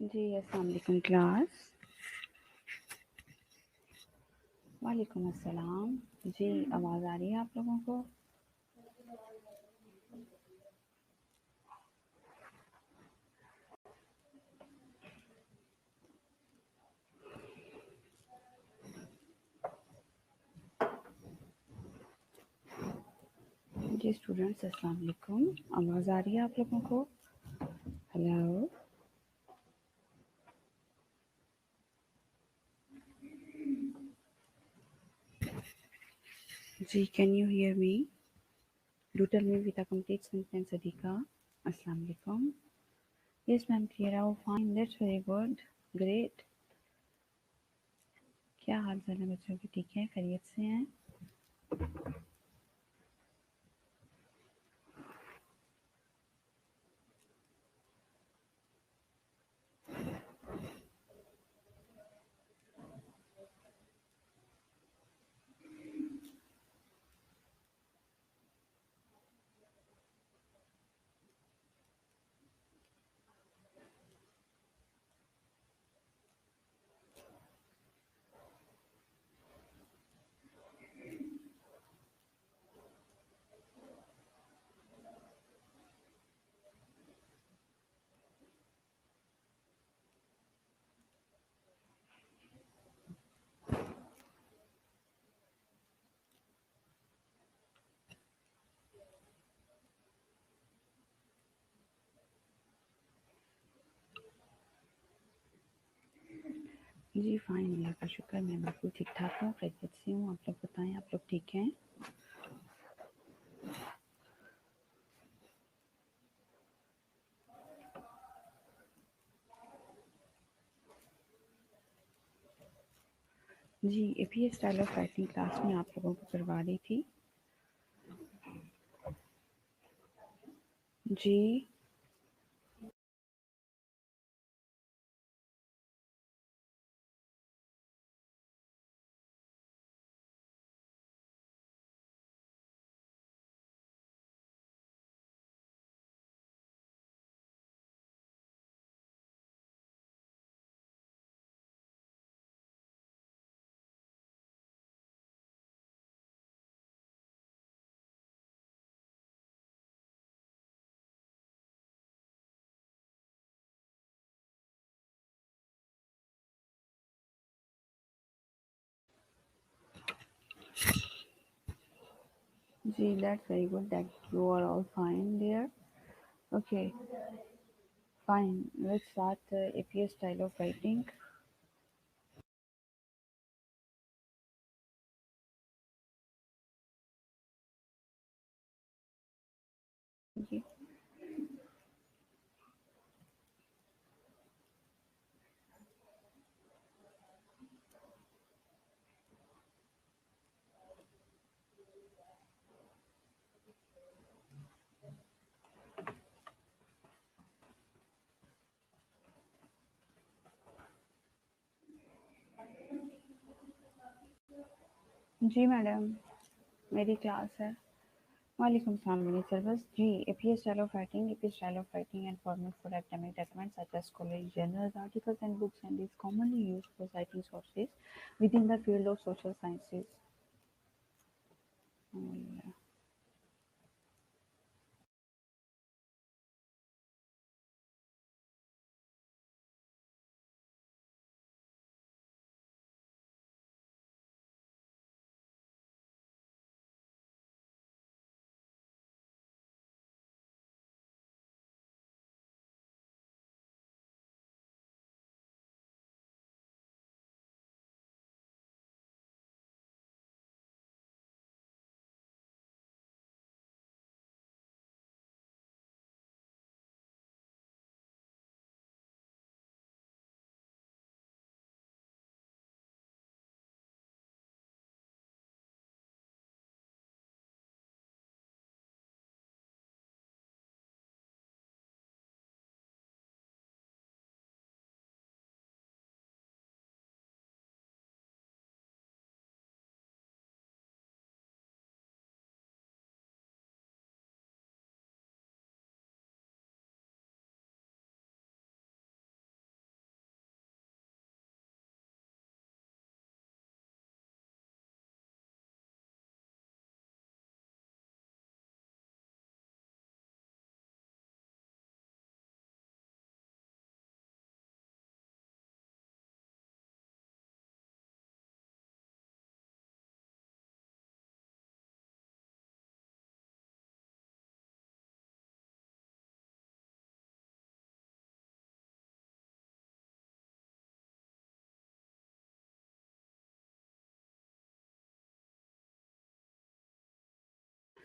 जी, अस्सलाम वालेकुम क्लास। वालेकुम अस्सलाम। जी, आवाज़ आ रही है आप लोगों को? जी स्टूडेंट्स, अस्सलाम वालेकुम। आवाज़ आ रही है आप लोगों को? हेलो। जी, can you hear me? Do tell me with a complete sentence Sadiqa. अस्सलाम वालेकुम। Yes ma'am, clear. आओ fine, that's very good, great. क्या हाल चाल है बच्चों के? ठीक है, खैरियत से हैं? जी फाइन, अल्लाह का शुक्र, मैं बिल्कुल ठीक ठाक हूँ, खैरियत से हूँ। आप लोग बताएं, आप लोग ठीक हैं? जी, APA style of writing class में आप लोगों को करवा रही थी। जी जी, that's very good that you are all fine there. Okay, fine. Let's start the APA style of writing. जी जी मैडम, मेरी क्लास है। वालेकुम सलाम मेरी सर्विस। जी, APA style of writing, APA style of writing and format for academic documents such as college journals, articles and books, and is commonly used for citing sources within the field of social sciences.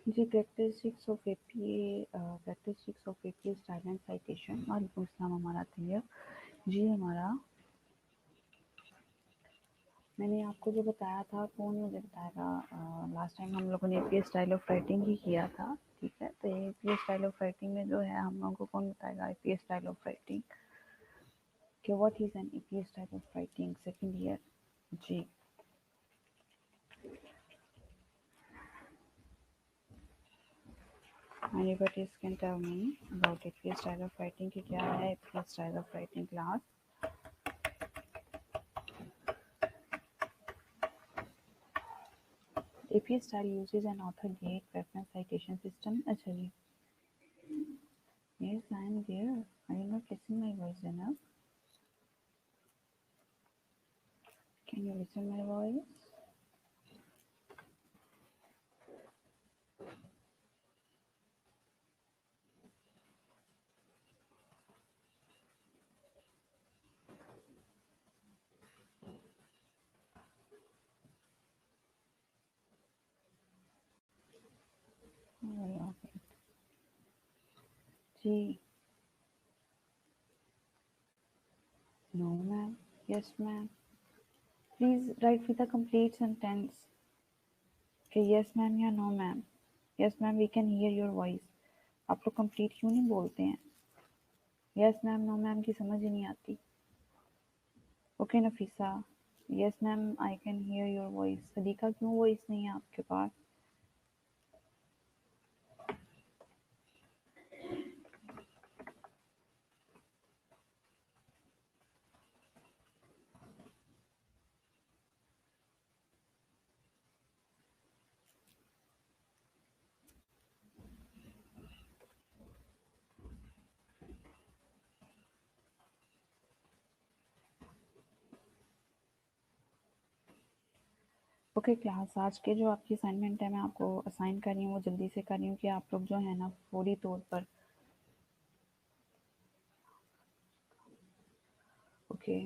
जी, characteristics of APA style and citation. वालेकुम अस्सलाम हमारा तैयब। जी हमारा, मैंने आपको जो बताया था, कौन मुझे बताएगा? लास्ट टाइम हम लोगों ने एपीए स्टाइल ऑफ राइटिंग ही किया था, ठीक है। तो एपीए स्टाइल ऑफ राइटिंग में जो है हम लोगों को कौन बताएगा एपीए स्टाइल ऑफ राइटिंग कि what is an APA style of writing second year? जी, anybody can tell me about APA style of writing कि क्या है APA style of writing class? APA style uses an author gate reference citation system. अच्छा जी, yes I am there. Are you not listening my voice enough? Can you listen my voice? Oh, okay. Ji, no ma'am, yes ma'am. Please write with a complete sentence. कि yes ma'am या no ma'am. Yes ma'am, we can hear your voice. आप लोग complete क्यों नहीं बोलते हैं? Yes ma'am, no ma'am की समझ ही नहीं आती। Okay Nafisa, yes ma'am I can hear your voice. Sadiqa, क्यों वॉइस नहीं है आपके पास? ओके क्लास, आज के जो आपकी असाइनमेंट है मैं आपको असाइन कर रही हूँ, वो जल्दी से कर रही हूँ कि आप लोग जो है ना फौरी तौर पर, ओके,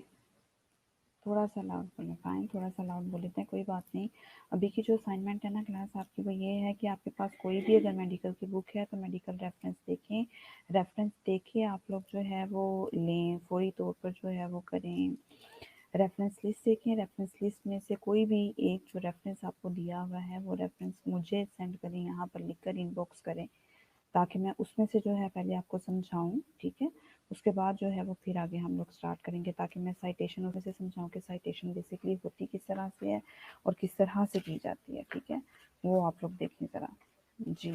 थोड़ा सा लाउड बोले, फाइन, थोड़ा सा लाउड बोल लेते हैं, कोई बात नहीं। अभी की जो असाइनमेंट है ना क्लास आपकी, वो ये है कि आपके पास कोई भी अगर मेडिकल की बुक है तो मेडिकल रेफरेंस देखें, रेफरेंस देखिए आप लोग जो है वो लें, फौरी तौर पर जो है वो करें। रेफरेंस लिस्ट देखें, रेफरेंस लिस्ट में से कोई भी एक जो रेफरेंस आपको दिया हुआ है वो रेफरेंस मुझे सेंड करें, यहाँ पर लिखकर इनबॉक्स करें, ताकि मैं उसमें से जो है पहले आपको समझाऊँ, ठीक है। उसके बाद जो है वो फिर आगे हम लोग स्टार्ट करेंगे, ताकि मैं साइटेशन उसमें से समझाऊँ कि साइटेशन बेसिकली होती किस तरह से है और किस तरह से की जाती है, ठीक है। वो आप लोग देखें ज़रा। जी,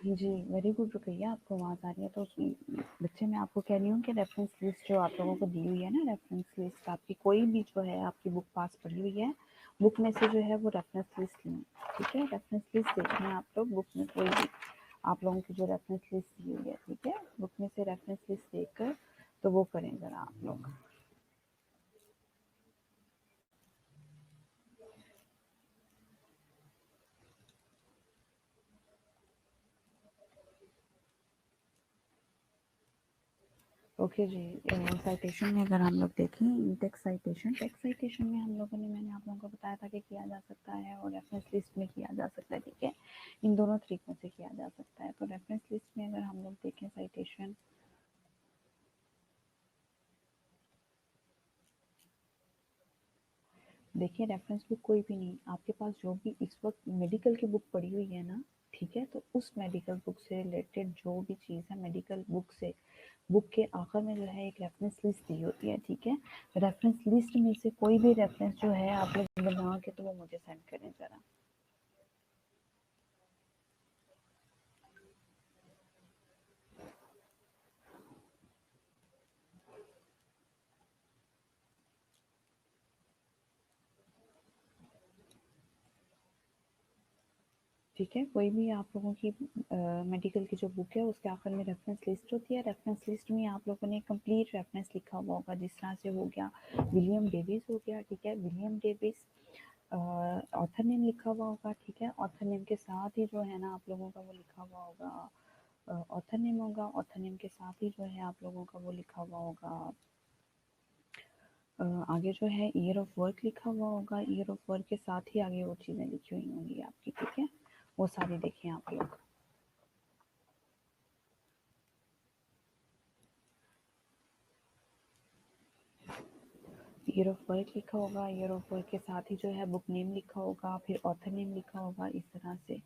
जी, वेरी गुड रुकैया, आपको आवाज़ आ रही है तो बच्चे मैं आपको कह रही हूँ कि रेफरेंस लिस्ट जो आप लोगों को दी हुई है ना, रेफरेंस लिस्ट आपकी कोई भी जो है आपकी बुक पास पड़ी हुई है, बुक में से जो है वो रेफरेंस लिस्ट लें, ठीक है। रेफरेंस लिस्ट देखना है आप लोग, बुक में कोई भी आप लोगों की जो रेफरेंस लिस्ट दी हुई है, ठीक है, बुक में से रेफरेंस लिस्ट देखकर तो वो करें ज़रा आप लोग। ओके जी, साइटेशन में अगर हम लोग देखें टेक्स्ट साइटेशन में हम लोगों ने, मैंने आप लोगों को बताया था कि किया जा सकता है और रेफरेंस लिस्ट में किया जा सकता है, ठीक है। इन दोनों तरीकों से किया जा सकता है। तो रेफरेंस लिस्ट में अगर हम लोग देखें साइटेशन, देखिए रेफरेंस बुक कोई भी नहीं, आपके पास जो भी इस वक्त मेडिकल की बुक पड़ी हुई है ना, ठीक है, तो उस मेडिकल बुक से रिलेटेड जो भी चीज़ है मेडिकल बुक से, बुक के आखिर में जो है एक रेफरेंस लिस्ट दी होती है, ठीक है। रेफरेंस लिस्ट में से कोई भी रेफरेंस जो है आप लोग बना के तो वो मुझे सेंड करें ज़रा। ठीक है, कोई भी आप लोगों की मेडिकल की जो बुक है उसके आखिर में रेफरेंस लिस्ट होती है। रेफरेंस लिस्ट में आप लोगों ने कंप्लीट रेफरेंस लिखा हुआ होगा, जिस तरह से हो गया विलियम डेविस हो गया, ठीक है, विलियम डेविस ऑथर नेम लिखा हुआ होगा, ठीक है, ऑथर नेम के साथ ही जो है ना आप लोगों का वो लिखा हुआ होगा, ऑथर नेम होगा, ऑथर नेम के साथ ही जो है आप लोगों का वो लिखा हुआ होगा, आगे जो है ईयर ऑफ वर्क लिखा हुआ होगा, ईयर ऑफ वर्क के साथ ही आगे वो चीज़ें लिखी हुई होंगी आपकी, ठीक है, वो सारी देखें आप लोग। ईयर ऑफ वर्क लिखा होगा, ईयर ऑफ वर्क के साथ ही जो है बुक नेम लिखा होगा, फिर ऑथर नेम लिखा होगा, इस तरह से।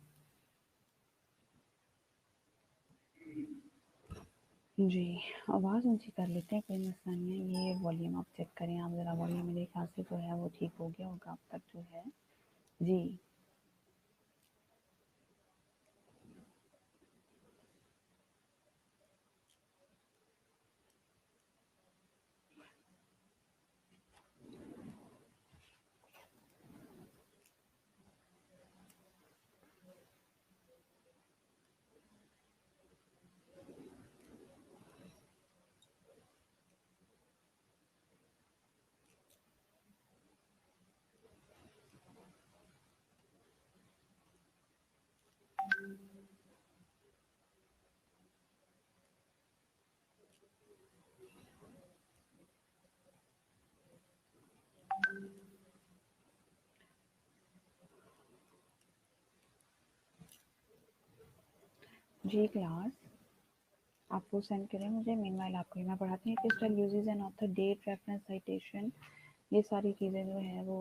जी, आवाज़ ऊंची कर लेते हैं, कोई मसला नहीं है। ये वॉल्यूम आप चेक करें, आप ज़रा वॉल्यूम मेरे ख्याल से जो है वो ठीक हो गया होगा अब तक जो है। जी। जी क्लास, आप वो सेंड करें मुझे, मीनवाइल आपको ही मैं पढ़ाती हूँ। APA style uses an author, date, reference, citation, ये सारी चीज़ें जो है वो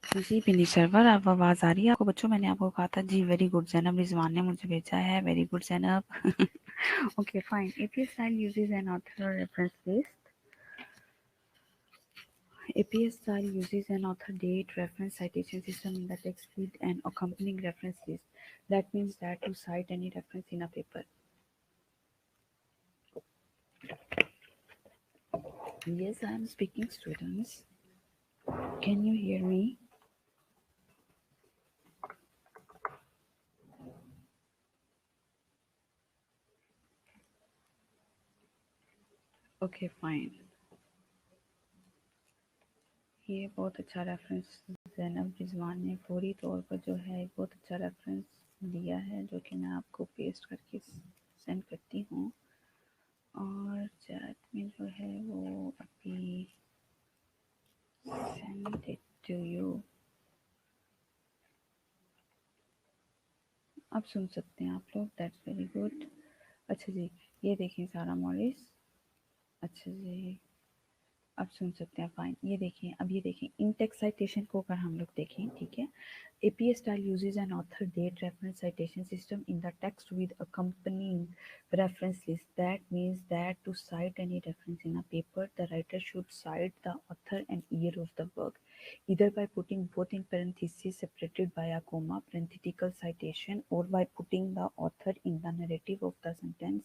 जी विनी सर्वर, अब आवाज़ आ रही है आपको बच्चों? मैंने आपको कहा था जी। वेरी गुड जैनब, रिजवान ने मुझे भेजा है। Very good Zainab. Okay fine. APS style uses an author reference list. APS style uses an author date reference citation system in the text with an accompanying reference list. That means that to cite any reference in a paper. Yes, I am speaking, students. Can you hear me? Okay, fine. ये बहुत अच्छा reference Zainab Rizwan ने फौरी तौर पर जो है बहुत अच्छा रेफरेंस दिया है, जो कि मैं आपको पेस्ट करके सेंड करती हूँ, और चैट में जो है वो अभी सेंड इट टू यू। अब सुन सकते हैं आप लोग, दैट्स वेरी गुड। अच्छा जी, ये देखें सारा मॉरिस। अच्छा जी, अब सुन सकते हैं, फाइन। ये देखें, अब ये देखें इन टेक्स्ट साइटेशन को अगर हम लोग देखें, ठीक है। APS style uses an author date reference citation system in the text with accompanying reference list. That means that to cite any reference in a paper, the writer should cite the author and year of the work, either by putting both in parentheses separated by a comma, parenthetical citation, or by putting the author in the narrative of the sentence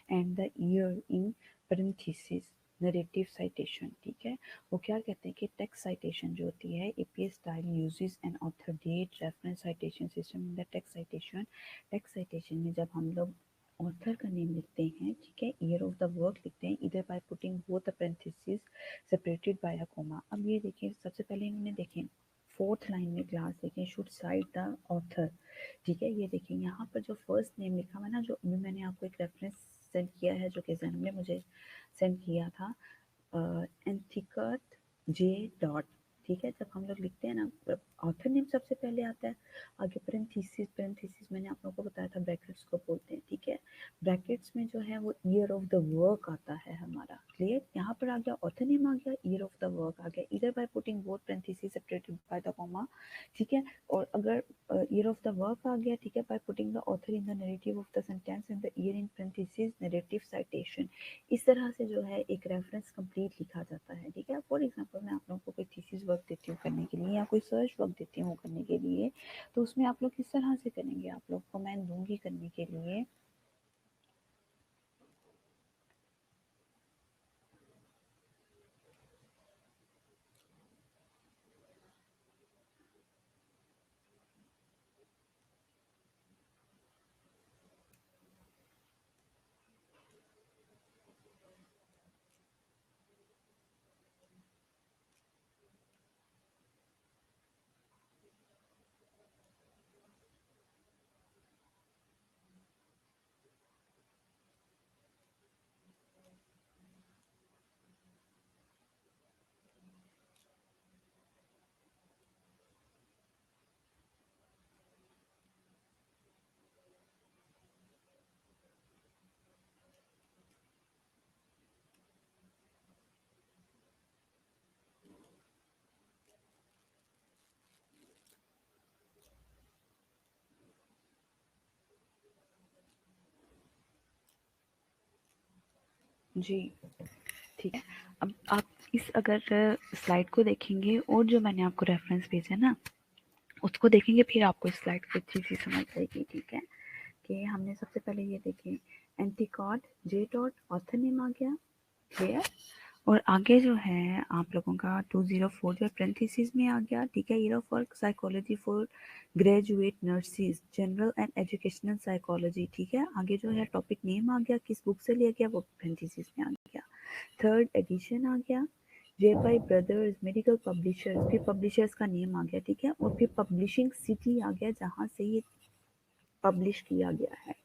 and the year in parentheses, narrative citation, ठीक है। वो क्या कहते हैं कि text citation जो होती है, APS style uses an author date reference citation system in the text citation. Text citation में जब हम लोग ऑथर का नेम लिखते हैं, ठीक है, ईयर ऑफ द वर्क लिखते हैं, इधर by putting both the parenthesis separated by a comma. अब ये देखिए, सबसे पहले इन्होंने देखें फोर्थ लाइन में क्लास देखें, शुड साइट द ऑथर, ठीक है। ये देखिए यहाँ पर जो फर्स्ट नेम लिखा हुआ है ना, जो अभी मैंने आपको एक रेफरेंस सेंड किया है, जो कि जैनब ने मुझे सेंड किया था, एंथिकत जे डॉट, ठीक है। जब हम लोग लिखते हैं ना, ऑथर नेम सबसे पहले आता है, आगे पेरेंथेसिस, पेरेंथेसिस मैंने आप लोगों को बताया था ब्रैकेट्स को बोलते हैं, ठीक है। ब्रैकेट्स में जो है वो ईयर ऑफ द वर्क आता है हमारा, क्लियर। यहाँ पर आ गया ऑथर नेम, आ गया ईयर ऑफ द वर्क, आ गया इधर by putting both parenthesis separated by the comma, ठीक है। और अगर ईयर ऑफ द वर्क आ गया, ठीक है, by putting the author in the narrative of the sentence and the year in parenthesis narrative citation. इस तरह से जो है एक रेफरेंस कंप्लीट लिखा जाता है, ठीक है। फॉर एग्जांपल मैं आप लोगों को कोई थीसिस वर्क देती हूँ करने के लिए, या कोई सर्च वर्क देती हूँ करने के लिए, तो उसमें आप लोग किस तरह से करेंगे, आप लोग को मैं दूंगी करने के लिए। जी, ठीक है। अब आप इस अगर स्लाइड को देखेंगे और जो मैंने आपको रेफरेंस भेजा ना, उसको देखेंगे, फिर आपको इस स्लाइड को अच्छी सी समझ आएगी, ठीक है। कि हमने सबसे पहले ये देखें, एंटिकॉड जे डॉट ऑथर नेम आ गया, क्लियर। और आगे जो है आप लोगों का 204 जो पेरेंथेसिस में आ गया, ठीक है। Year of work psychology for graduate nurses, general and educational psychology, ठीक है। आगे जो है टॉपिक नेम आ गया, किस बुक से लिया गया वो पेरेंथेसिस में आ गया। थर्ड एडिशन आ गया, J by brothers medical publishers, फिर पब्लिशर्स का नेम आ गया, ठीक है। और फिर पब्लिशिंग सिटी आ गया जहाँ से ये पब्लिश किया गया है।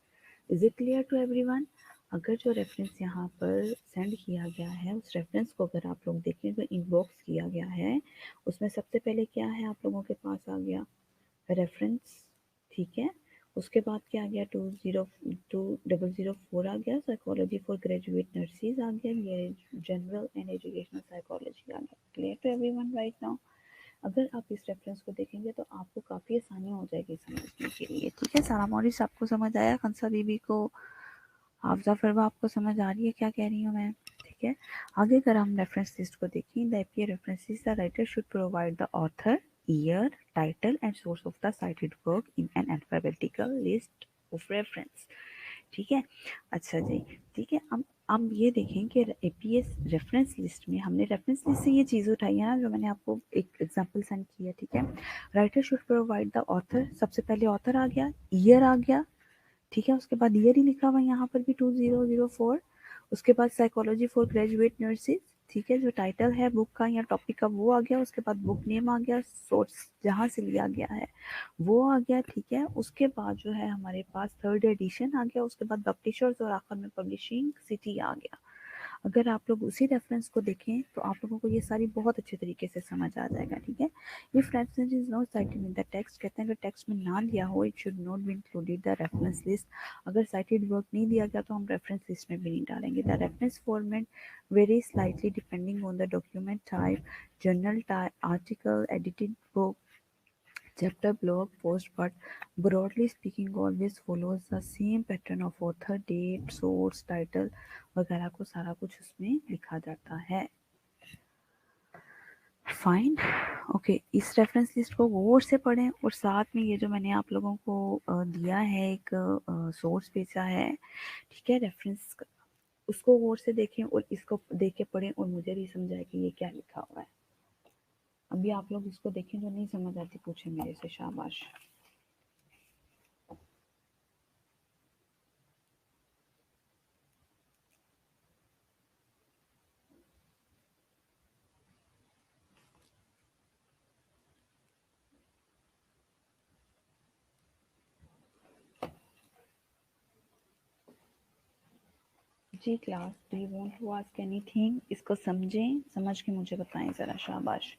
Is it clear to everyone? अगर जो रेफरेंस यहाँ पर सेंड किया गया है, उस रेफरेंस को अगर आप लोग देखें जो इनबॉक्स किया गया है, उसमें सबसे पहले क्या है आप लोगों के पास आ गया रेफरेंस, ठीक है। उसके बाद क्या आ गया, 2004 आ गया, साइकोलॉजी फॉर ग्रेजुएट नर्सिस आ गया, ये जनरल एंड एजुकेशनल साइकोलॉजी आ गया। Clear to everyone right now? अगर आप इस रेफरेंस को देखेंगे तो आपको काफ़ी आसानी हो जाएगी समझने के लिए। ठीक है, सारा मॉरिस आपको समझ आया? कंसा बीबी को, हाफजा फरवा आपको समझ आ रही है क्या कह रही हूँ मैं? ठीक है, आगे अगर हम रेफरेंस लिस्ट को देखें, the APA references the writer should provide the author, year, title and source of the cited work in an alphabetical list of reference. ठीक है, अच्छा जी, ठीक है। अब ये देखें कि एपीएस रेफरेंस लिस्ट में हमने रेफरेंस लिस्ट से ये चीज़ उठाई है ना, जो मैंने आपको एक एग्जांपल सेंड किया। ठीक है, writer should provide the author, सबसे पहले ऑथर आ गया, ईयर आ गया, ठीक है, उसके बाद ईयर ही लिखा हुआ है यहाँ पर भी 2004। उसके बाद साइकोलॉजी फॉर ग्रेजुएट नर्सेज, ठीक है, जो टाइटल है बुक का या टॉपिक का वो आ गया। उसके बाद बुक नेम आ गया, सोर्स जहाँ से लिया गया है वो आ गया। ठीक है, उसके बाद जो है हमारे पास थर्ड एडिशन आ गया, उसके बाद पब्लिशर्स और आखिर में पब्लिशिंग सिटी आ गया। अगर आप लोग उसी रेफरेंस को देखें तो आप लोगों को ये सारी बहुत अच्छे तरीके से समझ आ जाएगा। ठीक है, if reference is not cited in the text, कहते हैं अगर टेक्स्ट में ना दिया हो, it should not be included the reference list. अगर साइटेड वर्क नहीं दिया गया तो हम रेफरेंस लिस्ट में भी नहीं डालेंगे। The reference format very slightly depending on the document type, journal article, edited book, chapter, blog post, but broadly speaking always follows the same pattern of author, date, source, title वगैरह को सारा कुछ उसमें लिखा जाता है। फाइन, ओके, इस reference list को गौर से पढ़ें और साथ में ये जो मैंने आप लोगों को दिया है, एक सोर्स भेजा है, ठीक है, रेफरेंस, उसको गौर से देखें और इसको देख के पढ़ें और मुझे भी समझाएं कि ये क्या लिखा हुआ है। अभी आप लोग इसको देखें, जो नहीं समझ आती पूछें मेरे से, शाबाश। जी class, do you want to ask anything? इसको समझें, समझ के मुझे बताएं ज़रा, शाबाश।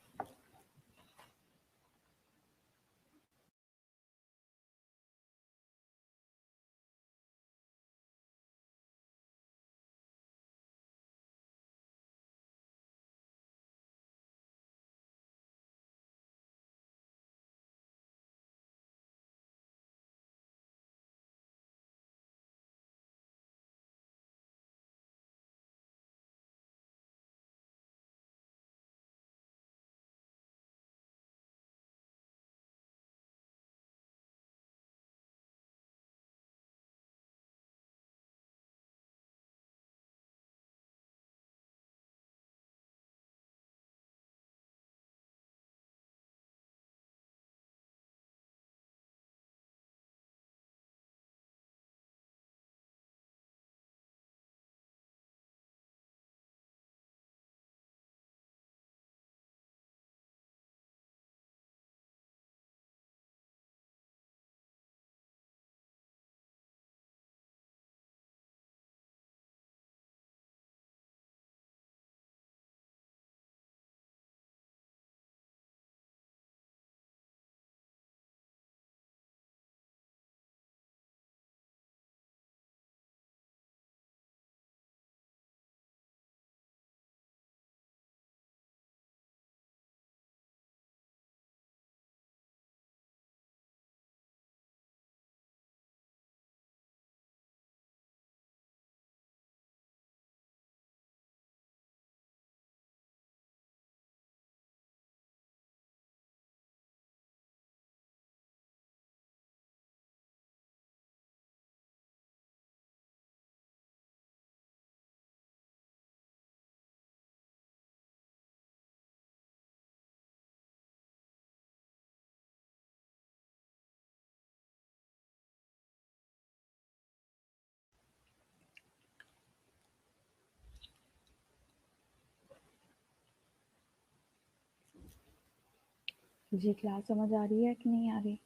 जी क्लास, समझ आ रही है कि नहीं आ रही?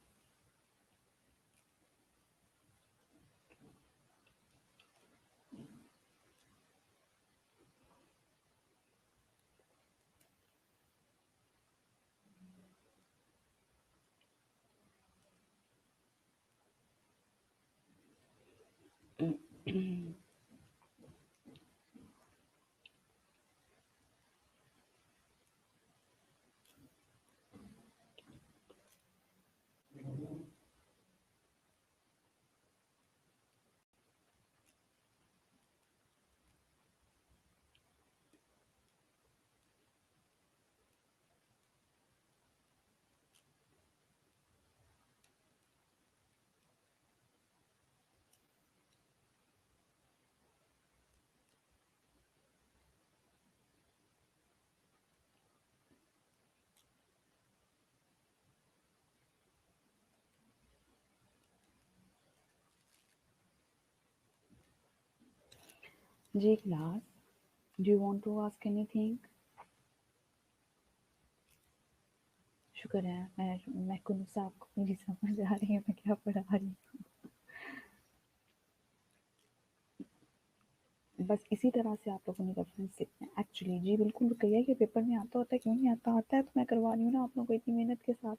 जी class, do you want to ask anything? शुक्र है मैं कुछ आपको मेरी समझ आ रही है मैं क्या पढ़ा रही हूँ। बस इसी तरह से आप लोगों ने रेफरेंस लिखना है एक्चुअली। जी बिल्कुल, कहिए कि पेपर में आता होता है, क्यों नहीं आता? आता है तो मैं करवा रही हूँ ना आप लोगों को इतनी मेहनत के साथ।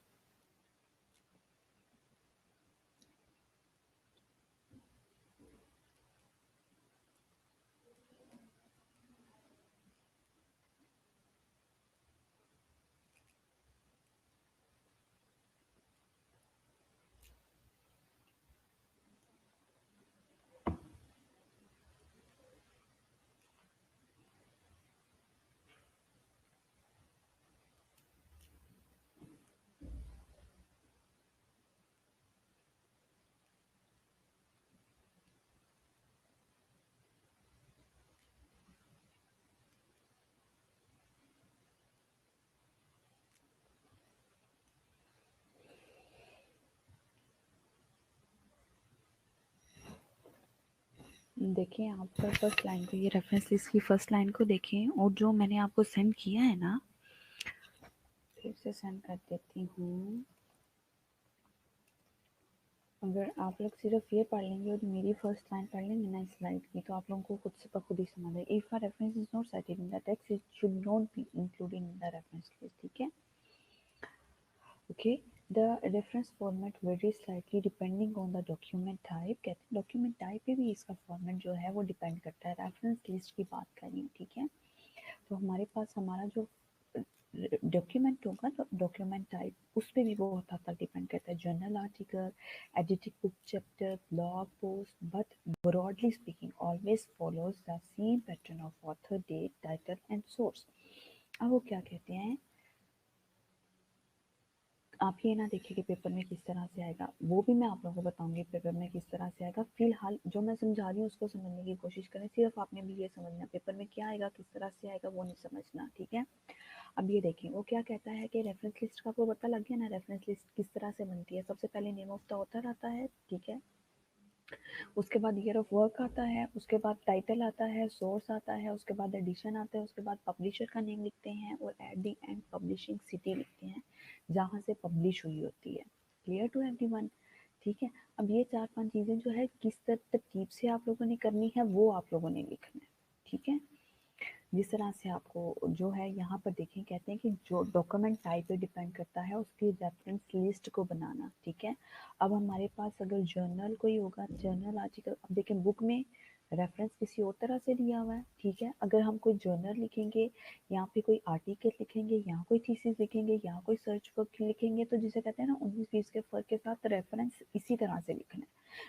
देखिए आप फर्स्ट लाइन को, ये रेफरेंस लिस्ट की फर्स्ट लाइन को देखें, और जो मैंने आपको सेंड किया है ना, फिर से सेंड कर देती हूँ। अगर आप लोग सिर्फ ये पढ़ लेंगे और मेरी फर्स्ट लाइन पढ़ लेंगे ना इस स्लाइड की, तो आप लोगों को खुद से खुद ही समझ आएगा। If a reference is not cited in the text, it should not be included in the reference list, ठीक है? Okay, the reference format varies slightly depending on the document type। कहते हैं डॉक्यूमेंट टाइप पे भी इसका format जो है वो डिपेंड करता है। रेफरेंस लिस्ट की बात कर रही हूँ, ठीक है? तो हमारे पास हमारा जो डॉक्यूमेंट होगा, तो डॉक्यूमेंट टाइप उस पर भी बहुत हद तक डिपेंड करता है। Journal article, edited book chapter, blog post, but broadly speaking always follows the same pattern of author, date, title and source. अब वो क्या कहते हैं, आप ये ना देखिए कि पेपर में किस तरह से आएगा, वो भी मैं आप लोगों को बताऊंगी पेपर में किस तरह से आएगा। फिलहाल जो मैं समझा रही हूँ उसको समझने की कोशिश करें। सिर्फ आपने भी ये समझना पेपर में क्या आएगा, किस तरह से आएगा, वो नहीं समझना, ठीक है? अब ये देखें वो क्या कहता है कि रेफरेंस लिस्ट का आपको पता लग गया ना, रेफरेंस लिस्ट किस तरह से बनती है। सबसे पहले नेम ऑफ द ऑथर आता है, ठीक है? उसके बाद ईयर ऑफ वर्क आता है, उसके बाद टाइटल आता है, सोर्स आता है, उसके बाद एडिशन आता है, उसके बाद पब्लिशर का नेम लिखते हैं, और at the end publishing city लिखते हैं जहाँ से पब्लिश हुई होती है। Clear to everyone? ठीक है। अब ये चार पांच चीज़ें जो है किस तरतीब से आप लोगों ने करनी है वो आप लोगों ने लिखना है, ठीक है? जिस तरह से आपको जो है यहाँ पर देखें, कहते हैं कि जो डॉक्यूमेंट टाइप पे डिपेंड करता है उसकी रेफरेंस लिस्ट को बनाना, ठीक है? अब हमारे पास अगर जर्नल कोई होगा, जर्नल आर्टिकल, अब देखें बुक में रेफरेंस किसी और तरह से दिया हुआ है, ठीक है? अगर हम कोई जर्नल लिखेंगे, यहाँ पे कोई आर्टिकल लिखेंगे, यहाँ कोई थीसिस लिखेंगे, यहाँ कोई सर्च वर्क लिखेंगे, तो जिसे कहते हैं ना 19-20 के फर्क के साथ रेफरेंस इसी तरह से लिखना है,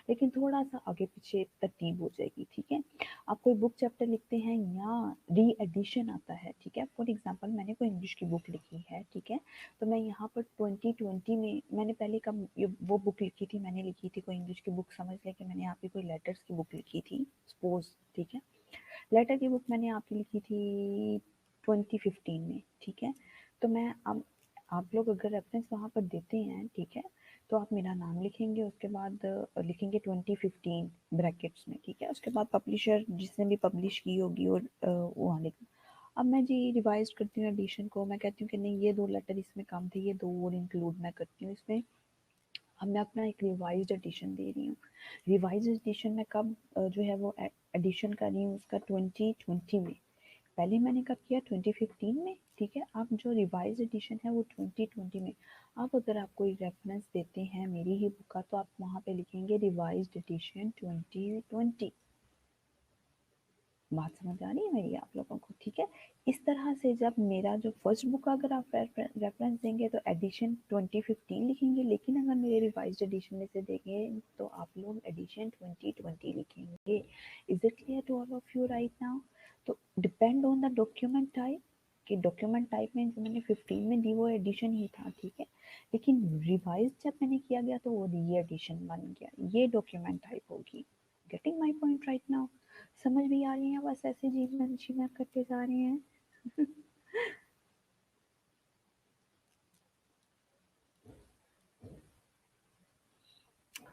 लेकिन थोड़ा सा आगे पीछे तरतीब हो जाएगी, ठीक है? आप कोई बुक चैप्टर लिखते हैं या री एडिशन आता है, ठीक है? फॉर एग्जांपल मैंने कोई इंग्लिश की बुक लिखी है, ठीक है? तो मैं यहाँ पर 2020 में मैंने पहले कब वो बुक लिखी थी, मैंने लिखी थी कोई इंग्लिश की बुक, समझ लें कि मैंने यहाँ पे कोई लेटर्स की बुक लिखी थी सपोज, ठीक है? लेटर की बुक मैंने आपकी लिखी थी 2015 में, ठीक है? तो मैं अब आप लोग अगर रेफरेंस वहाँ पर देते हैं, ठीक है, तो आप मेरा नाम लिखेंगे, उसके बाद लिखेंगे 2015 ब्रैकेट्स में, ठीक है? उसके बाद पब्लिशर जिसने भी पब्लिश की होगी और वहाँ लिख। अब मैं जी रिवाइज करती हूँ एडिशन को, मैं कहती हूँ कि नहीं ये दो लेटर इसमें कम थे, ये दो और इंक्लूड मैं करती हूँ इसमें। अब मैं अपना एक रिवाइज्ड एडिशन दे रही हूँ। रिवाइज्ड एडिशन में कब जो है वो एडिशन कर रही हूँ उसका 2020 में। पहले मैंने कब किया 2015 में, ठीक है? अब जो रिवाइज एडिशन है वो 2020 में। अब अगर आप कोई रेफरेंस देते हैं मेरी ही बुक का, तो आप वहाँ पे लिखेंगे रिवाइज एडिशन 2020। बात समझ आ रही है मेरी आप लोगों को? ठीक है। इस तरह से जब मेरा जो फर्स्ट बुक का अगर आप रेफरेंस देंगे तो एडिशन 2015 लिखेंगे, लेकिन अगर मेरे रिवाइज्ड एडिशन में से देंगे तो आप लोग एडिशन 2020 लिखेंगे। Is it clear to all of you right now? तो depend on the document type, कि डॉक्यूमेंट टाइप में जो मैंने 15 में दी वो एडिशन ही था, ठीक है? लेकिन रिवाइज जब मैंने किया गया तो वो री एडिशन बन गया, ये डॉक्यूमेंट टाइप होगी। Getting my point right now? समझ भी आ रही है? बस ऐसे जीवन जीवन करते जा रहे हैं।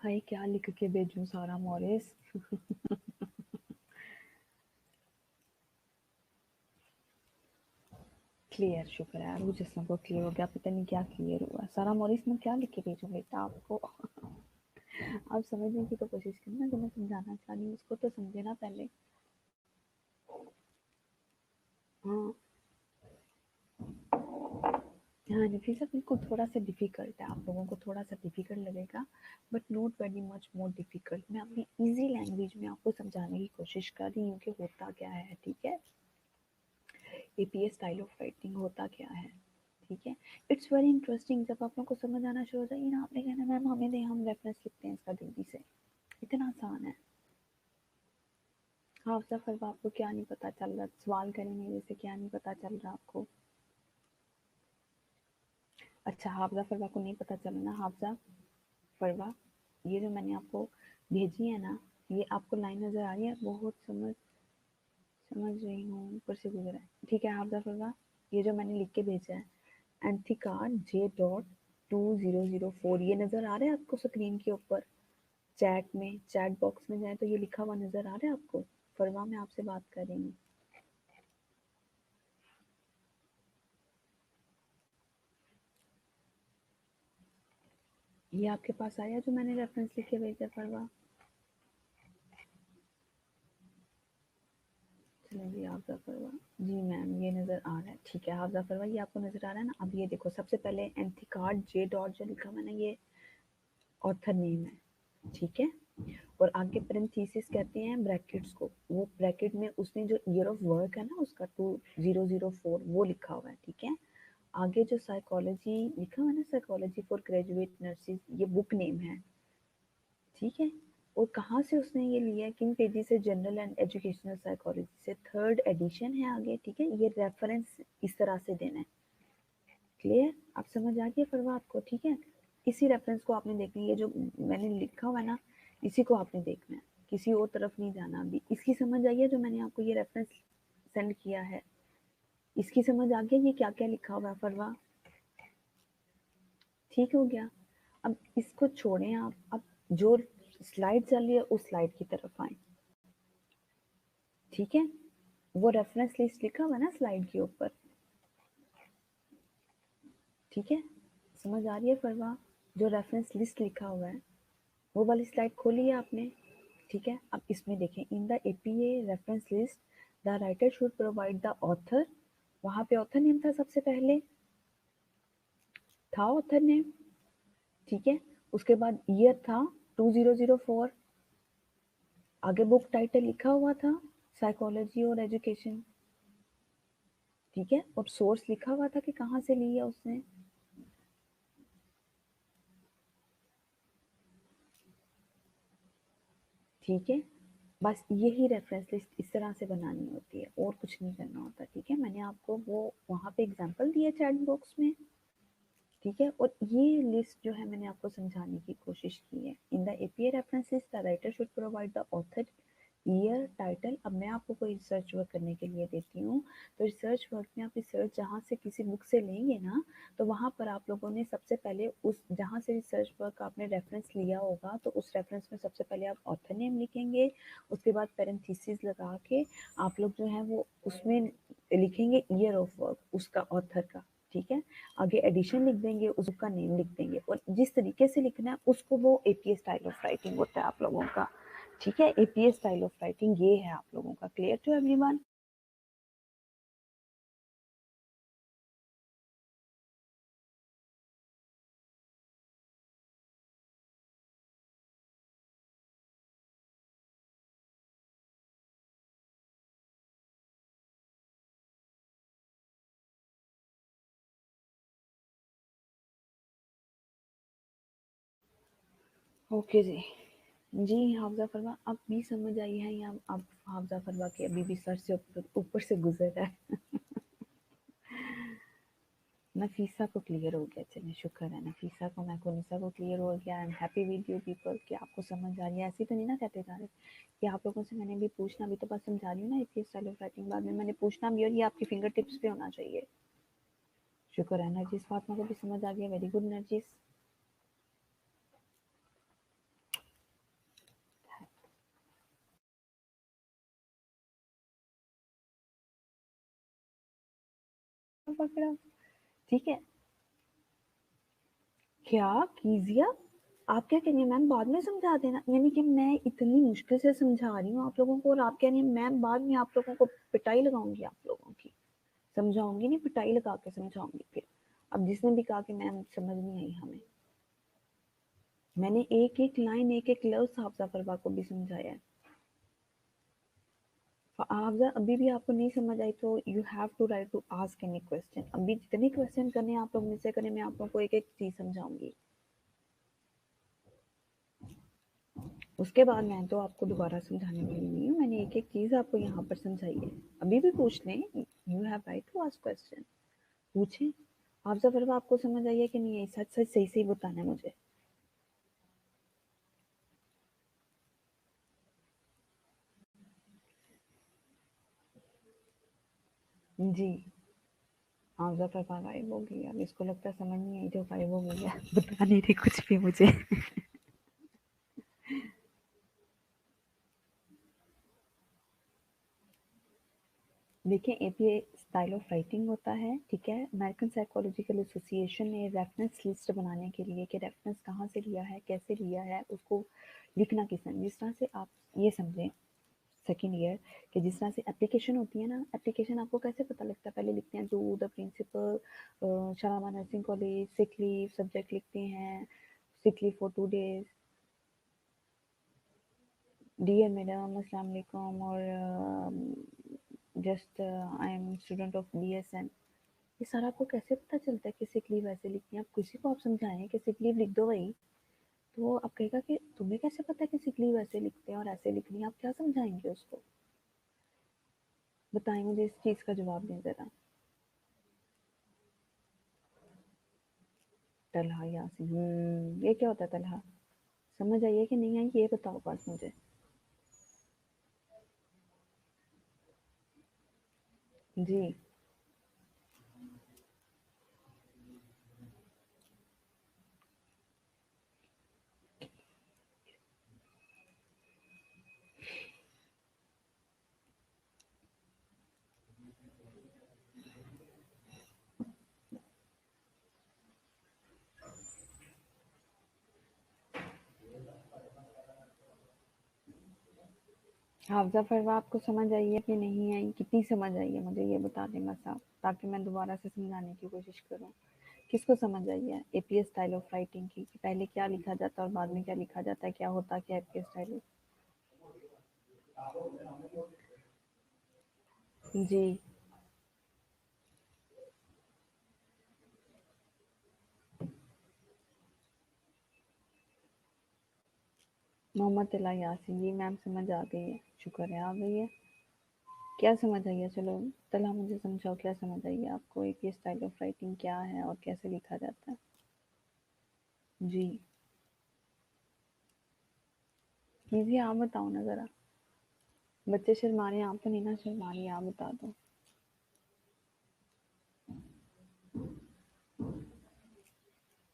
हाय क्या लिख के भेजूं सारा मॉरिस? क्लियर, शुक्र है यार, वो जिसम को क्लियर हो गया, पता नहीं क्या क्लियर हुआ। सारा मॉरिस में क्या लिख के भेजूं बेटा आपको? आप समझने की तो कोशिश करना, जो मैं समझाना चाह रही हूँ उसको तो समझे ना पहले। हाँ हाँ नफीसा, बिल्कुल थोड़ा सा डिफिकल्ट है, आप लोगों को थोड़ा सा डिफिकल्ट लगेगा, but not very much more difficult. मैं अपनी इजी लैंग्वेज में आपको समझाने की कोशिश कर रही हूँ कि होता क्या है, ठीक है। एपीएस स्टाइल ऑफ राइटिंग होता क्या है, ठीक है। इट्स वेरी इंटरेस्टिंग, जब आप लोग को समझ आना शुरू हो जाएगी ना, आपने कहना मैम हमें दें, हम रेफरेंस लिखते हैं इसका जल्दी से। इतना आसान है। हाँ सफर, आपको क्या नहीं पता चल रहा? सवाल करें मेरे से, क्या नहीं पता चल रहा आपको? अच्छा, हाफजा फरवा को नहीं पता चला ना? हाफजा फरवा, ये जो मैंने आपको भेजी है ना, ये आपको लाइन नजर आ रही है? बहुत समझ रही हूँ, ऊपर से गुजरा है, ठीक है। हाफजा फरवा, ये जो मैंने लिख के भेजा है, एंथिकार J.2004, ये नजर आ रहा है आपको स्क्रीन के ऊपर? चैट में, चैट बॉक्स में जाए तो ये लिखा हुआ नजर आ रहा है आपको? फरवा, मैं आपसे बात कर रही हूँ। ये आपके पास आया जो मैंने रेफरेंस लिख के भेजा? फरवा, चलिए हाफजा फरवा, जी मैम ये नज़र आ रहा है, ठीक है। हाफजा फरवा, ये आपको नज़र आ रहा है ना? अब ये देखो, सबसे पहले एंथिकार जे डॉट जो लिखा हुआ है ना, ये ऑथर नेम है, ठीक है। और आगे पेरेंथीसिस कहते हैं ब्रैकेट्स को, वो ब्रैकेट में उसने जो ईयर ऑफ वर्क है ना उसका 2004 वो लिखा हुआ है, ठीक है। आगे जो साइकोलॉजी लिखा हुआ है ना, साइकोलॉजी फॉर ग्रेजुएट नर्सिस, ये बुक नेम है, ठीक है। और कहाँ से उसने ये लिया है? किन पेजेस से? जनरल एंड एजुकेशनल साइकोलॉजी से, थर्ड एडिशन है आगे, ठीक है। ये रेफरेंस इस तरह से देना है, क्लियर? आप समझ आ गया फरवा आपको, ठीक है। इसी रेफरेंस को आपने देखना है, ये जो मैंने लिखा हुआ है ना, इसी को आपने देखना है, किसी और तरफ नहीं जाना। अभी इसकी समझ आई है जो मैंने आपको ये रेफरेंस सेंड किया है? इसकी समझ आ गया ये क्या क्या लिखा हुआ है फरवा? ठीक हो गया। अब इसको छोड़ें आप, अब जो स्लाइड चल रही है उस स्लाइड की तरफ आए, ठीक है। वो रेफरेंस लिस्ट लिखा हुआ है ना स्लाइड के ऊपर, ठीक है। समझ आ रही है फरवा? जो रेफरेंस लिस्ट लिखा हुआ है वो वाली स्लाइड खोली है आपने, ठीक है। अब इसमें देखें, in the APA reference list the writer should provide the author, वहां पे ऑथर नेम था सबसे पहले, था ऑथर नेम, ठीक है। उसके बाद ईयर था 2004, आगे बुक टाइटल लिखा हुआ था साइकोलॉजी और एजुकेशन, ठीक है। और सोर्स लिखा हुआ था कि कहाँ से ली है उसने, ठीक है। बस यही रेफरेंस लिस्ट इस तरह से बनानी होती है, और कुछ नहीं करना होता, ठीक है। मैंने आपको वो वहाँ पे एग्जांपल दिया चैट बॉक्स में, ठीक है। और ये लिस्ट जो है मैंने आपको समझाने की कोशिश की है। In the APA references the writer should provide the author, year, title. अब मैं आपको कोई रिसर्च वर्क करने के लिए देती हूँ, तो रिसर्च वर्क में आप रिसर्च जहाँ से किसी बुक से लेंगे ना, तो वहाँ पर आप लोगों ने सबसे पहले उस जहाँ से रिसर्च वर्क आपने रेफरेंस लिया होगा, तो उस रेफरेंस में सबसे पहले आप ऑथर नेम लिखेंगे, उसके बाद पेरेंथीसिस लगा के आप लोग जो है वो उसमें लिखेंगे ईयर ऑफ वर्क उसका, ऑथर का, ठीक है। आगे एडिशन लिख देंगे, उसका नेम लिख देंगे, और जिस तरीके से लिखना है उसको, वो एपीए स्टाइल ऑफ राइटिंग होता है आप लोगों का, ठीक है। एपीए स्टाइल ऑफ राइटिंग ये है आप लोगों का। Clear to everyone? ओके जी। जी हाफजा फरवा, अब भी समझ आई है या अब हाफजा फरवा के अभी भी सर से ऊपर ऊपर से गुजर रहा है? नफीसा को क्लियर हो गया, चलिए शुक्र है। नफीसा को, मैं को, निशा को क्लियर हो गया। I am happy with you people कि आपको समझ आ रही है। ऐसी तो नहीं ना कहते जा रहे कि आप लोगों से मैंने भी पूछना, भी तो बस समझा रही हूँ ना एपीएस स्टाइल ऑफ राइटिंग, बाद में मैंने पूछना भी, और ये आपकी फिंगर टिप्स पे होना चाहिए। शुक्र है नरजिस फातिमा को भी समझ आ गया, वेरी गुड नरजिस। को पकड़ा, ठीक है। क्या कीजिए, आप क्या कह रही हैं मैम बाद में समझा देना, यानी कि मैं इतनी मुश्किल से समझा रही हूँ आप लोगों को और आप कह रही हैं मैम बाद में आप लोगों को पिटाई लगाऊंगी, आप लोगों की समझाऊंगी नहीं, पिटाई लगा के समझाऊंगी फिर। अब जिसने भी कहा कि मैम समझ नहीं आई हमें, मैंने एक एक लाइन एक एक लफ्ज हाफजा फरवा को भी समझाया है। हाफजा अभी भी आपको नहीं समझ आई तो you have to right to ask any question, अभी जितने क्वेश्चन करने आप लोग मुझसे करें, मैं आप लोगों को एक एक चीज समझाऊंगी। उसके बाद मैं तो आपको दोबारा समझाने वाली नहीं हूँ, मैंने एक एक चीज आपको यहाँ पर समझाई है। अभी भी पूछ लें, you have right to ask question, पूछें। हाफजा फरवा आपको समझ आई है कि नहीं आई, सच सच सही सही बताना है मुझे। जी, हाफजा फरवा गायब हो गई, अब इसको लगता है समझ नहीं आई जो गायब हो गई है, बता नहीं रही कुछ भी मुझे। देखिए एपीए स्टाइल ऑफ राइटिंग होता है, ठीक है। अमेरिकन साइकोलॉजिकल एसोसिएशन ने रेफरेंस लिस्ट बनाने के लिए कि रेफरेंस कहाँ से लिया है, कैसे लिया है, उसको लिखना किस तरह, जिस तरह से आप ये समझें सेकेंड ईयर कि जिस तरह से एप्लीकेशन होती है ना, एप्लीकेशन आपको कैसे पता लगता है, पहले लिखते हैं to the principal Shalamar nursing college, sick leave, subject लिखते हैं sick leave for 2 days, dear madam अस्सलाम वालेकुम, और just I am student of BSN। ये सारा आपको कैसे पता चलता है कि सिक लीव ऐसे लिखनी है, आप किसी को आप समझाएं कि सिक लीव लिख दो भाई, तो वो आप कहेगा कि तुम्हें कैसे पता है कि सिक लीव ऐसे लिखते हैं और ऐसे लिखनी है, आप क्या समझाएंगे उसको, बताएं मुझे, इस चीज़ का जवाब दें ज़रा। तलहा यासीन, ये क्या होता है तलहा, समझ आई है कि नहीं आई ये बताओ बस मुझे। जी, हाफजा फरवा आपको समझ आई है कि नहीं आई, कितनी समझ आई है मुझे ये बता दें बस आप, ताकि मैं दोबारा से समझाने की कोशिश करूँ। किसको समझ आई है एपीएस स्टाइल ऑफ राइटिंग की, कि पहले क्या लिखा जाता है और बाद में क्या लिखा जाता है, क्या होता है क्या एपीएस स्टाइल। जी, मोहम्मद तला यासीन, जी मैम समझ आ गई है, शुक्र है आ गई है। क्या समझ आई है, चलो तला मुझे समझाओ क्या समझ आई है आपको, एपीएस स्टाइल ऑफ राइटिंग क्या है और कैसे लिखा जाता है। जी, कीजिए, आप बताओ ना ज़रा, बच्चे शर्मा रहे हैं, आप तो नहीं ना शर्मा रही, आप बता दो।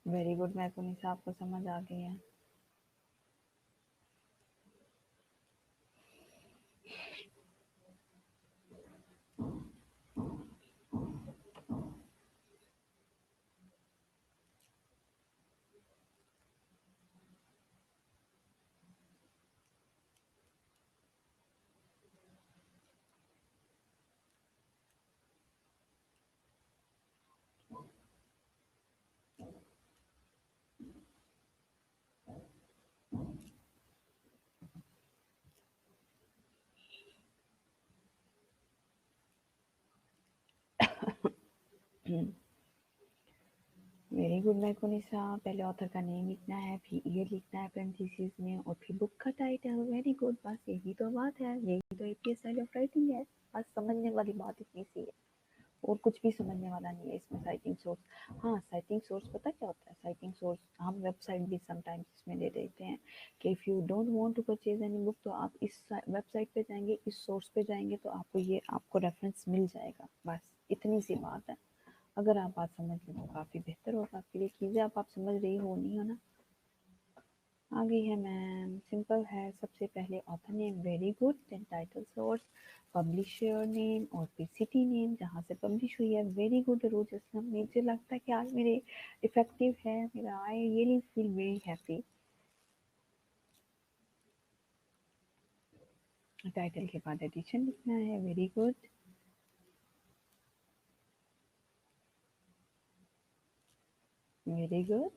वेरी गुड, मैं तो निशा आपको समझ आ गई है। वेरी गुड मैं को निशा, पहले ऑथर का नेम लिखना है, फिर ईयर लिखना है पेरेंथीसिस में, और फिर बुक का टाइटल। वेरी गुड, बस यही तो बात है, यही तो एपीएस स्टाइल ऑफ राइटिंग है। बस समझने वाली बात इतनी सी है, और कुछ भी समझने वाला नहीं है इसमें। साइटिंग सोर्स, हाँ साइटिंग सोर्स पता क्या होता है, साइटिंग सोर्स हम वेबसाइट भी समटाइम्स इसमें दे देते हैं कि if you don't want to purchase any book, तो आप इस वेबसाइट पे जाएंगे, इस सोर्स पे जाएंगे, तो आपको ये आपको रेफरेंस मिल जाएगा, बस इतनी सी बात है। अगर आप बात समझ लें तो काफ़ी बेहतर होगा आपके लिए। कीजिए, आप समझ रही हो नहीं हो ना। आ गई है मैम, सिंपल है। सबसे पहले author name very good, then title source, publisher name और फिर सिटी नेम जहाँ से पब्लिश हुई है। वेरी गुड रोज असलम, मुझे लगता है कि आज मेरे इफेक्टिव है, मेरा I really feel very happy. Title के बाद एडिशन लिखना है, वेरी गुड। वेरी गुड,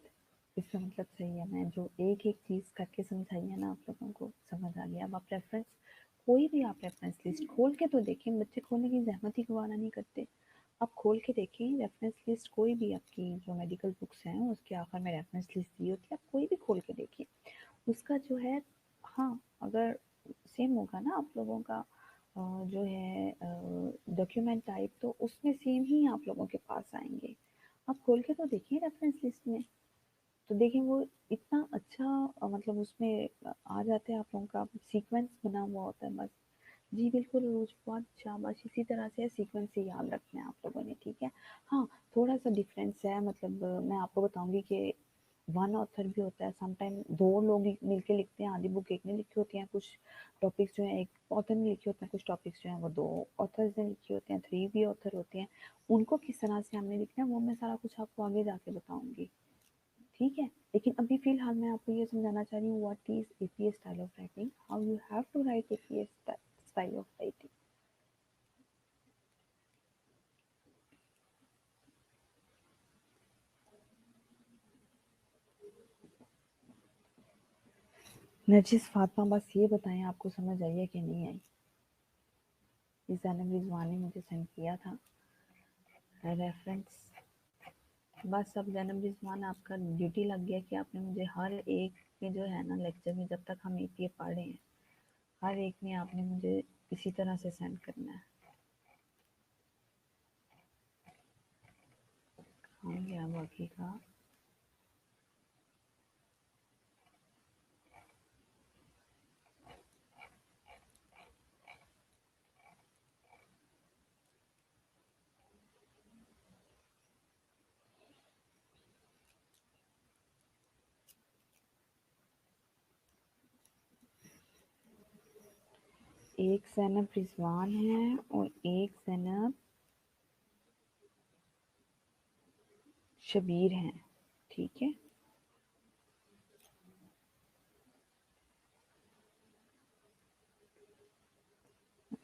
इसका मतलब सही है। मैं जो एक एक चीज़ करके समझाई है ना, आप लोगों को समझ आ गया। अब आप रेफरेंस, कोई भी आप रेफरेंस लिस्ट खोल के तो देखें, बच्चे खोलने की जहमत ही गवारा नहीं करते। आप खोल के देखें रेफरेंस लिस्ट, कोई भी आपकी जो मेडिकल बुक्स हैं उसके आखिर में रेफरेंस लिस्ट दी होती है, आप कोई भी खोल के देखिए उसका जो है। हाँ, अगर सेम होगा ना आप लोगों का जो है डॉक्यूमेंट टाइप, तो उसमें सेम ही आप लोगों के पास आएंगे। आप खोल के तो देखिए रेफरेंस लिस्ट में, तो देखिए वो इतना अच्छा मतलब उसमें आ जाते हैं आप लोगों का सीक्वेंस बना हुआ होता है बस। जी बिल्कुल रोज, बहुत शाबाश, इसी तरह से सीक्वेंस से याद रखना है आप लोगों ने, ठीक है। हाँ, थोड़ा सा डिफरेंस है, मतलब मैं आपको बताऊंगी कि वन ऑथर भी होता है, समटाइम दो लोग मिलके लिखते हैं, आधी बुक एक ने लिखी होती है, कुछ टॉपिक्स जो है एक ऑथर ने लिखे होते हैं, कुछ टॉपिक्स जो है वो दो ऑथर्स ने लिखे होते हैं, थ्री भी ऑथर होते हैं। उनको किस तरह से हमने लिखना है वो मैं सारा कुछ आपको आगे जाके बताऊंगी, ठीक है। लेकिन अभी फिलहाल मैं आपको ये समझाना चाह रही हूँ what is APS style of writing, how you have to write APS style of writing. Nargis Fatima, बस ये बताएं आपको समझ आई है कि नहीं आई। इस जैनब रिजवान ने मुझे सेंड किया था रेफरेंस। बस अब जैनब रिजवान, आपका ड्यूटी लग गया कि आपने मुझे हर एक के जो है ना लेक्चर में, जब तक हम एपीए पढ़ रहे हैं, हर एक में आपने मुझे इसी तरह से सेंड करना है। हाँ गया बाकी का। एक जैनब रिजवान है और एक जैनब शबीर हैं, ठीक है।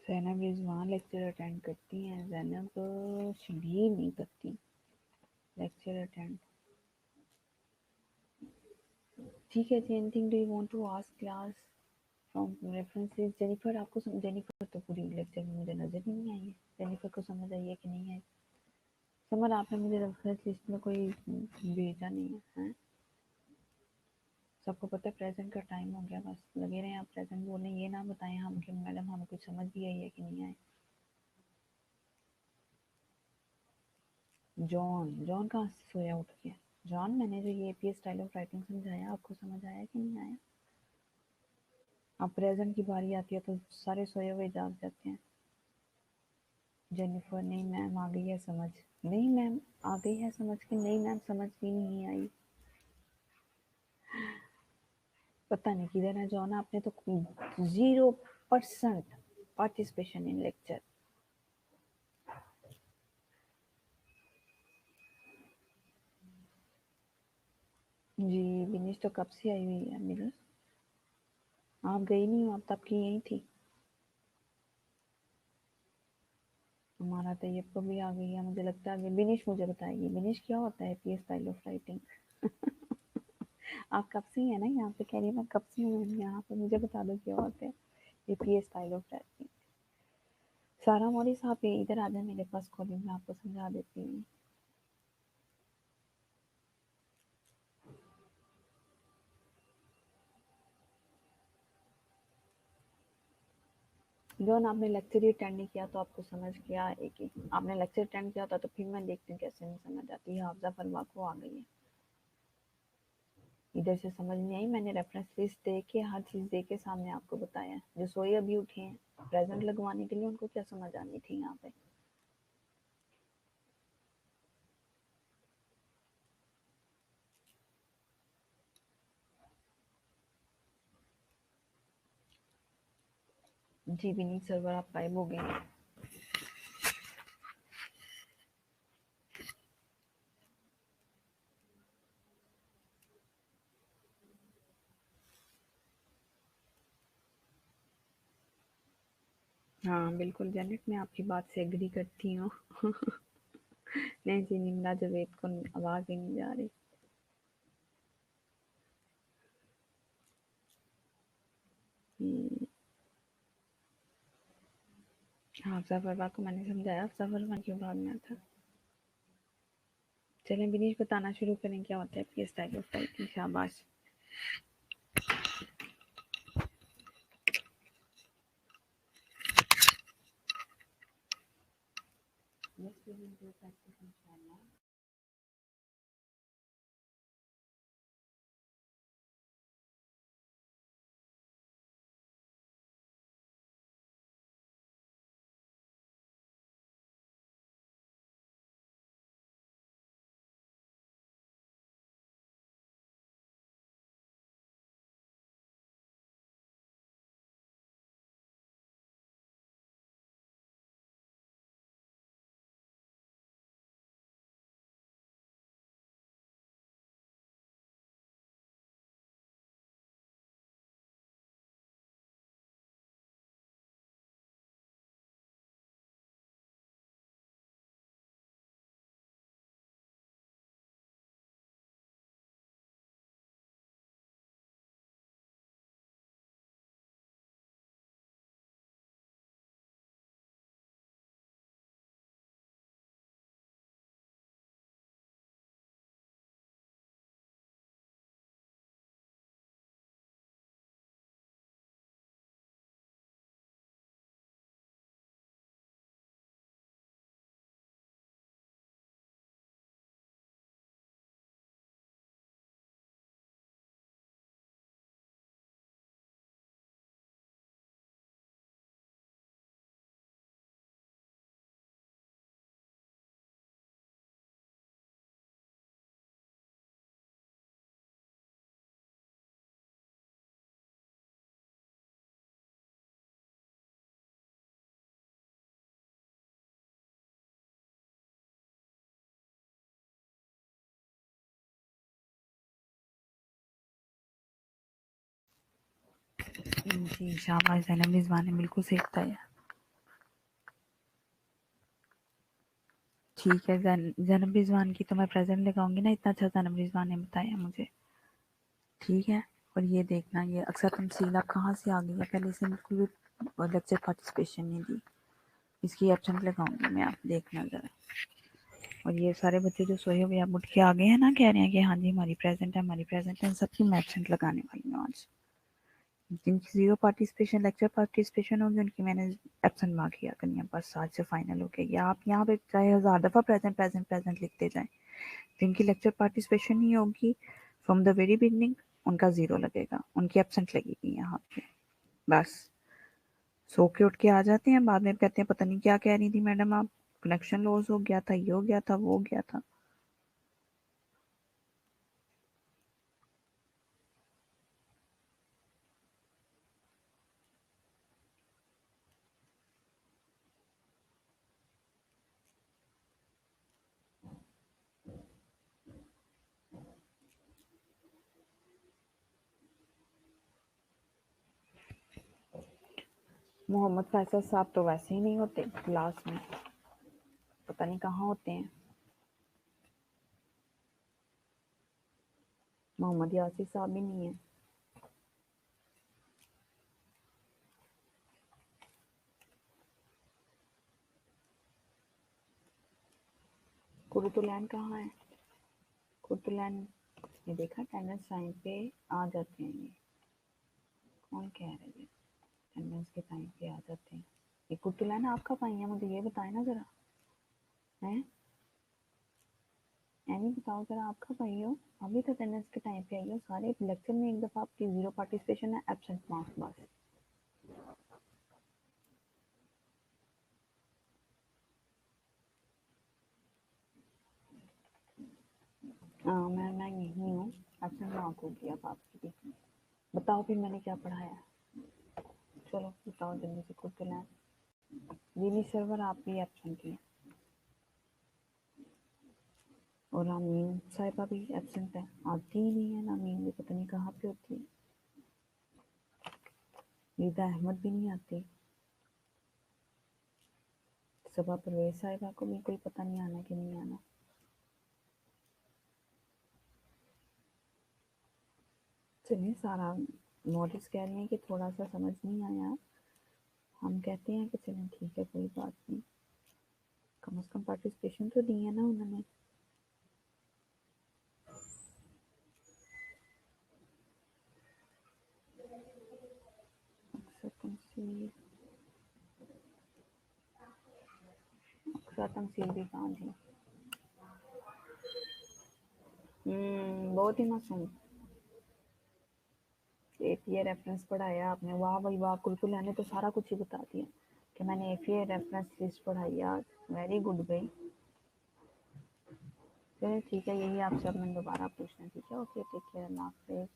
जैनब रिजवान लेक्चर अटेंड करती हैं, जैनब शबीर नहीं करती लेक्चर अटेंड, ठीक है जी। Anything do you want to ask class from references. Jennifer, आपको जेनिफर तो पूरी लेक्चर में मुझे नजर ही नहीं आई है। जेनिफर को समझ आई है कि नहीं आई? समर, आपने मुझे रेफरेंस लिस्ट में कोई भेजा नहीं है, हैं? सबको पता है प्रेजेंट का टाइम हो गया, बस लगे रहे आप प्रेजेंट बोलने, ये ना बताएं हम कि मैडम हमें कुछ समझ भी आई है कि नहीं आई। जॉन, जॉन कहाँ से सोया उठ गया? जॉन, मैंने जो ये एपीएस स्टाइल ऑफ राइटिंग समझाया आपको समझ आया कि नहीं आया? अब प्रेजेंट की बारी आती है तो सारे सोए हुए जाग जाते हैं। जेनिफर, नहीं मैम आ गई है समझ। नहीं मैम आ गई है समझ के, नहीं मैम समझ भी नहीं आई। पता नहीं किधर है जॉन, आपने तो 0% पार्टिसिपेशन इन लेक्चर। जी बिनीश तो कब से आई हुई है मेरी। आप गई नहीं हो, आप तब की यही थी। हमारा तैयब को भी आ गई है, मुझे लगता है बिनीश मुझे बताएगी। बिनीश, क्या होता है पीएस स्टाइल ऑफ राइटिंग? आप कब से ही है ना यहाँ पे, कह रही है मैं कब से हूँ यहाँ पे, मुझे बता दो क्या होता है एपीएस स्टाइल ऑफ राइटिंग। सारा मौली साहब इधर आ जाए मेरे पास कॉलेज में, आपको समझा देती हूँ। जॉन, आपने लेक्चर ही अटेंड नहीं किया तो आपको समझ क्या आएगी? आपने लेक्चर अटेंड किया होता तो फिर मैं देखती हूँ कैसे नहीं समझ आती है। हाफजा फरवा को आ गई है, इधर से समझ नहीं आई। मैंने रेफरेंस लिस्ट दे के, हर चीज़ दे के सामने आपको बताया। जो सोए अभी उठे हैं प्रेजेंट लगवाने के लिए, उनको क्या समझ आनी थी यहाँ पे? जी विनीत सर्वर आप गायब हो गए। हाँ बिल्कुल जेनेट, मैं आपकी बात से एग्री करती हूँ। नहीं जी, निम्रा जावेद को आवाज़ ही नहीं जा रही। हाँ अफजा फरवा को मैंने समझाया, अफजा फरवा क्यों भागना था। चलें विनीश बताना शुरू करें क्या होता है आपकी स्टाइल ऑफ राइटिंग। शाबाश। Yes, we will do practice inshallah. जी शाबाश ज़ैनब रिजवान ने बिल्कुल सही बताया। ठीक है ज़ैनब रिजवान की तो मैं प्रेजेंट लगाऊंगी ना, इतना अच्छा ज़ैनब रिजवान ने बताया मुझे। ठीक है। और ये देखना, ये अक्सर तमसील आप कहाँ से आ गई है, पहले से बिल्कुल भी लेक्चर पार्टिसिपेशन नहीं दी। इसकी एब्सेंट लगाऊंगी मैं, आप देखना ज़रा। और ये सारे बच्चे जो सोए हुए आप उठ के आ गए हैं ना, कह रहे हैं कि हाँ जी हमारी प्रेजेंट है, हमारी प्रेजेंट है, सबकी मैं एब्सेंट लगाने वाली हूँ आज। जिनकी जीरो पार्टिसिपेशन लेक्चर पार्टिसिपेशन होगी उनकी मैंने एब्सेंट मार्क किया करनी है, बस आज से फाइनल हो गया। आप यहाँ पे चाहे 1000 दफ़ा प्रेजेंट प्रेजेंट प्रेजेंट लिखते जाएं, जिनकी लेक्चर पार्टिसिपेशन नहीं होगी फ्रॉम द वेरी बिगनिंग, उनका जीरो लगेगा, उनकी एब्सेंट लगेगी यहाँ पे। बस सो के उठ के आ जाते हैं, बाद में कहते हैं पता नहीं क्या कह रही थी मैडम आप, कनेक्शन लॉस हो गया था, ये हो गया था, वो हो गया था। मोहम्मद फैसल साहब तो वैसे ही नहीं होते क्लास में, पता नहीं कहाँ होते हैं। मोहम्मद यासिर साहब भी नहीं है। कुरुतुलैन कहाँ है? कुरुतुलैन, ये देखा अटेंडेंस टाइम पे आ जाते हैं ये। कौन कह रहा है ये अटेंडेंस के टाइम पे आ जाते हैं? ये कुरुतुलैन आप कब आई है, मुझे ये बताए ना जरा। हैं? एनी बताओ जरा, आप कब आई हो? अभी तो अटेंडेंस के टाइम पे आई हो, सारे लेक्चर में एक दफ़ा आपकी जीरो पार्टिसिपेशन है, एब्सेंट मार्क्स बस। हाँ मैं यही हूँ, एब्सेंट मार्क हो गया अब आपकी भी। बताओ फिर मैंने क्या पढ़ाया। चलो बताओ जल्दी से खुद तो लिली सर्वर आप भी एब्सेंट हैं और अमीन साहिबा भी एब्सेंट है, आती ही नहीं है ना, अमीन भी पता नहीं कहाँ पे होती है, नीदा अहमद भी नहीं आती, सबा परवेज साहिबा को भी कोई पता नहीं आना कि नहीं आना। चलिए सारा नोटिस कह रही हैं कि थोड़ा सा समझ नहीं आया, हम कहते हैं कि चलें ठीक है कोई बात नहीं, कम से कम पार्टिसिपेशन तो दी है ना उन्होंने। अक्सर तंसील अक्सर तंसील भी कहाँ थी, बहुत ही मासूम। एपीए रेफरेंस पढ़ाया आपने, वाह भाई वाह, कुलकुल ने तो सारा कुछ ही बता दिया कि मैंने एपीए रेफरेंस लिस्ट पढ़ाई आज, वेरी गुड भाई। चलिए ठीक है, यही आपसे अब मैंने दोबारा पूछना, ठीक है, ओके टेक केयर, अल्लाह हाफिज़।